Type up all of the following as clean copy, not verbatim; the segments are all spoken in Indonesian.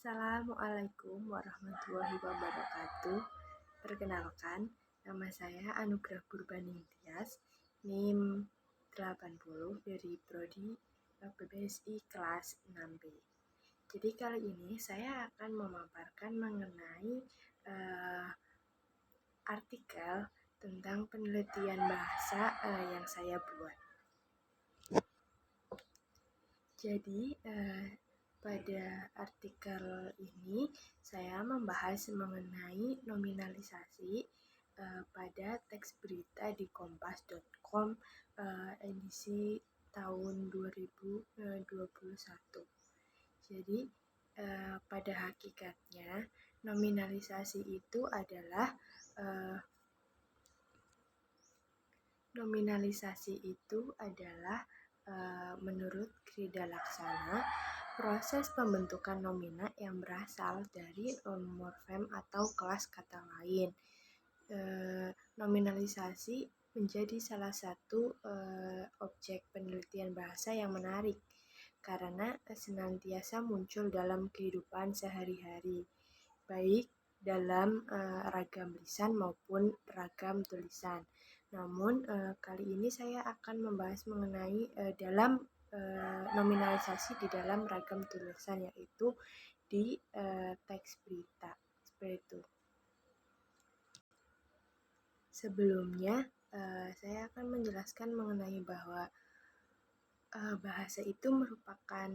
Assalamualaikum warahmatullahi wabarakatuh. Perkenalkan, nama saya Anugrah Purbaningtyas, NIM 80 dari Prodi PPSI kelas 6B. Jadi kali ini saya akan memaparkan mengenai artikel tentang penelitian bahasa yang saya buat. Jadi pada artikel ini saya membahas mengenai nominalisasi pada teks berita di kompas.com edisi tahun 2021. Jadi pada hakikatnya nominalisasi itu adalah menurut Grida Laksana, proses pembentukan nomina yang berasal dari morfem atau kelas kata lain. Nominalisasi menjadi salah satu objek penelitian bahasa yang menarik karena senantiasa muncul dalam kehidupan sehari-hari, baik dalam ragam lisan maupun ragam tulisan. Namun kali ini saya akan membahas mengenai dalam nominalisasi di dalam ragam tulisan, yaitu di teks berita. Seperti itu. Sebelumnya saya akan menjelaskan mengenai bahwa bahasa itu merupakan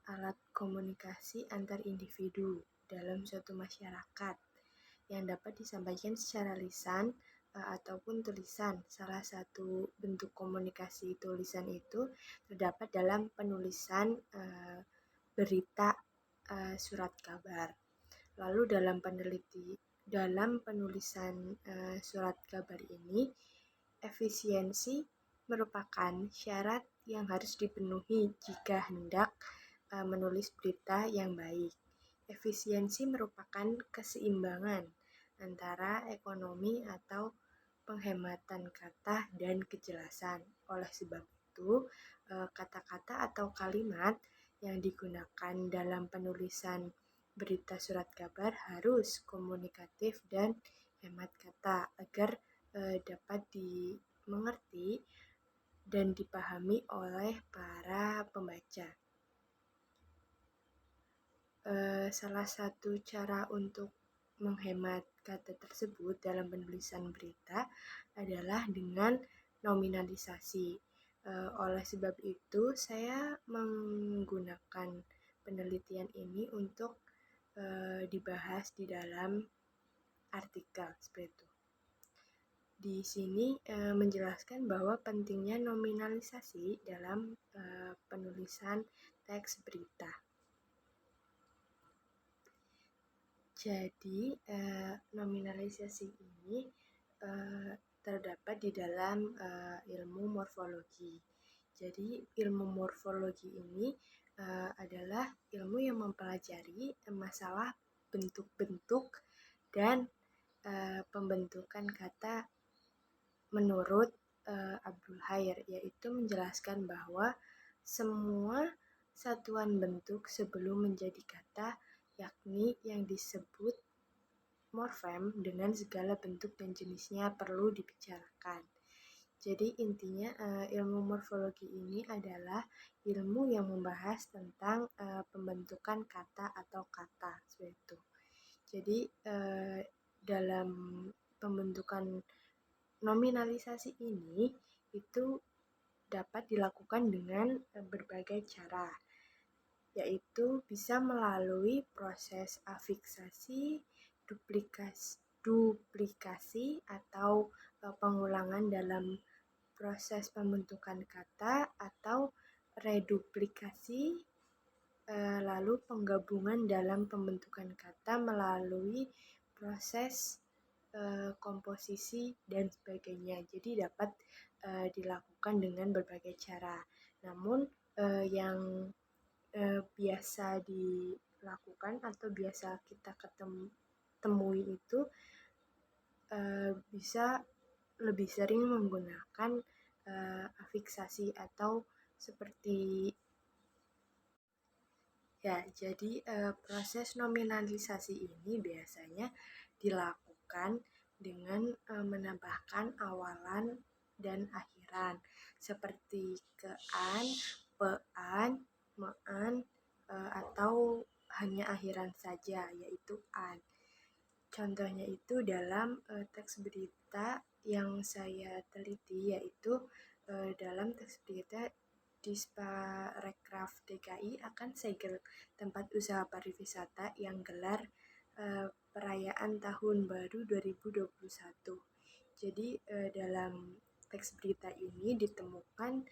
alat komunikasi antar individu dalam suatu masyarakat yang dapat disampaikan secara lisan ataupun tulisan. Salah satu bentuk komunikasi tulisan itu terdapat dalam penulisan berita surat kabar. Lalu dalam penulisan surat kabar ini, efisiensi merupakan syarat yang harus dipenuhi jika hendak menulis berita yang baik. Efisiensi merupakan keseimbangan antara ekonomi atau penghematan kata dan kejelasan. Oleh sebab itu, kata-kata atau kalimat yang digunakan dalam penulisan berita surat kabar harus komunikatif dan hemat kata agar dapat dimengerti dan dipahami oleh para pembaca. Salah satu cara untuk menghemat kata tersebut dalam penulisan berita adalah dengan nominalisasi. Oleh sebab itu, saya menggunakan penelitian ini untuk dibahas di dalam artikel seperti itu. Di sini menjelaskan bahwa pentingnya nominalisasi dalam penulisan teks berita. Jadi nominalisasi ini terdapat di dalam ilmu morfologi. Jadi ilmu morfologi ini adalah ilmu yang mempelajari masalah bentuk-bentuk dan pembentukan kata menurut Abdul Khair, yaitu menjelaskan bahwa semua satuan bentuk sebelum menjadi kata, yakni yang disebut morfem dengan segala bentuk dan jenisnya perlu dibicarakan. Jadi intinya ilmu morfologi ini adalah ilmu yang membahas tentang pembentukan kata atau kata seperti itu. Jadi dalam pembentukan nominalisasi ini itu dapat dilakukan dengan berbagai cara, yaitu bisa melalui proses afiksasi, duplikasi atau pengulangan dalam proses pembentukan kata, atau reduplikasi, lalu penggabungan dalam pembentukan kata melalui proses komposisi dan sebagainya. Jadi dapat dilakukan dengan berbagai cara. Namun yang biasa dilakukan atau biasa kita temui itu bisa lebih sering menggunakan afiksasi atau seperti Ya, jadi proses nominalisasi ini biasanya dilakukan dengan menambahkan awalan dan akhiran seperti kean, pean, mean, atau hanya akhiran saja yaitu an. Contohnya itu dalam teks berita yang saya teliti yaitu dalam teks berita Disparekraf DKI akan segel tempat usaha pariwisata yang gelar perayaan Tahun Baru 2021. Jadi dalam teks berita ini ditemukan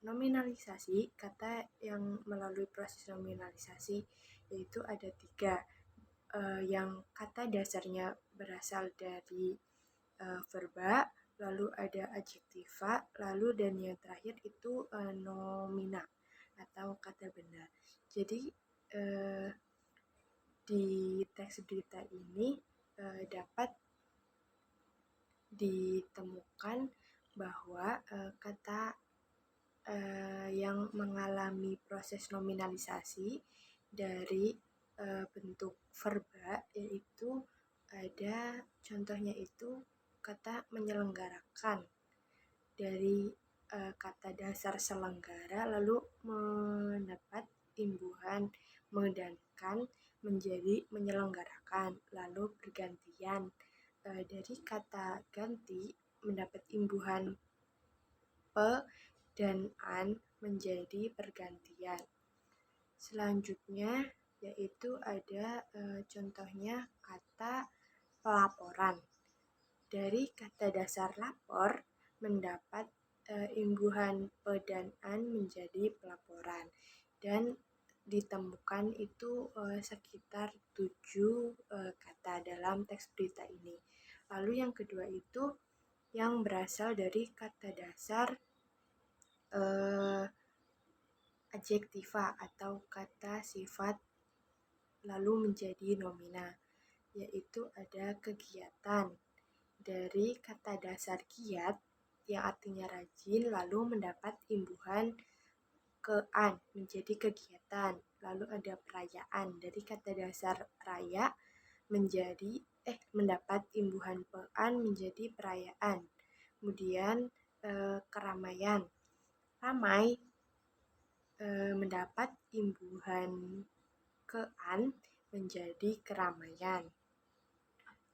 nominalisasi kata yang melalui proses nominalisasi yaitu ada 3 yang kata dasarnya berasal dari verba, lalu ada adjektiva, lalu dan yang terakhir itu nomina atau kata benda. Jadi di teks berita ini dapat ditemukan bahwa kata yang mengalami proses nominalisasi dari bentuk verba yaitu ada contohnya itu kata menyelenggarakan dari kata dasar selenggara lalu mendapat imbuhan mengedankan menjadi menyelenggarakan lalu bergantian dari kata ganti mendapat imbuhan pe dan an menjadi pergantian. Selanjutnya yaitu ada contohnya kata pelaporan. Dari kata dasar lapor mendapat imbuhan pe dan an menjadi pelaporan dan ditemukan itu sekitar 7 kata dalam teks berita ini. Lalu yang kedua itu yang berasal dari kata dasar adjektiva atau kata sifat lalu menjadi nomina, yaitu ada kegiatan. Dari kata dasar giat yang artinya rajin lalu mendapat imbuhan kean menjadi kegiatan. Lalu ada perayaan dari kata dasar raya menjadi mendapat imbuhan pean menjadi perayaan. Kemudian keramaian. Ramai mendapat imbuhan kean menjadi keramaian.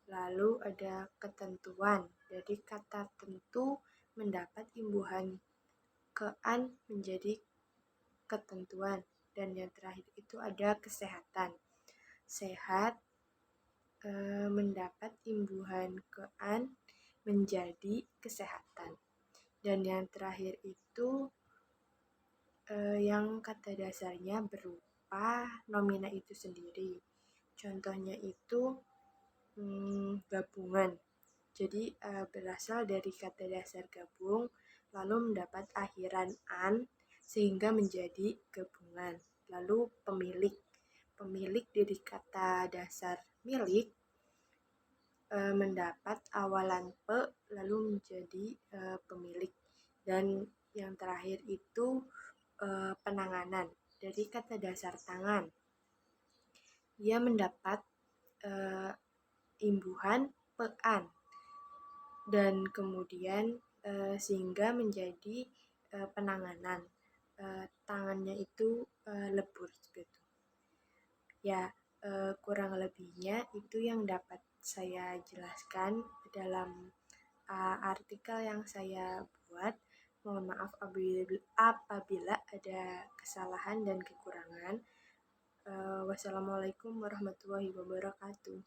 Lalu ada ketentuan. Dari kata tentu mendapat imbuhan kean menjadi ketentuan. Dan yang terakhir itu ada kesehatan. Sehat mendapat imbuhan kean menjadi kesehatan. Dan yang terakhir itu yang kata dasarnya berupa nomina itu sendiri. Contohnya itu gabungan. Jadi berasal dari kata dasar gabung lalu mendapat akhiran an sehingga menjadi gabungan. Lalu pemilik. Pemilik dari kata dasar milik mendapat awalan pe lalu menjadi pemilik. Dan yang terakhir itu penanganan. Dari kata dasar tangan. Ia mendapat imbuhan pean dan kemudian sehingga menjadi penanganan. Tangannya itu lebur gitu. Ya, kurang lebihnya itu yang dapat saya jelaskan dalam artikel yang saya buat. Mohon maaf apabila ada kesalahan dan kekurangan. Wassalamualaikum warahmatullahi wabarakatuh.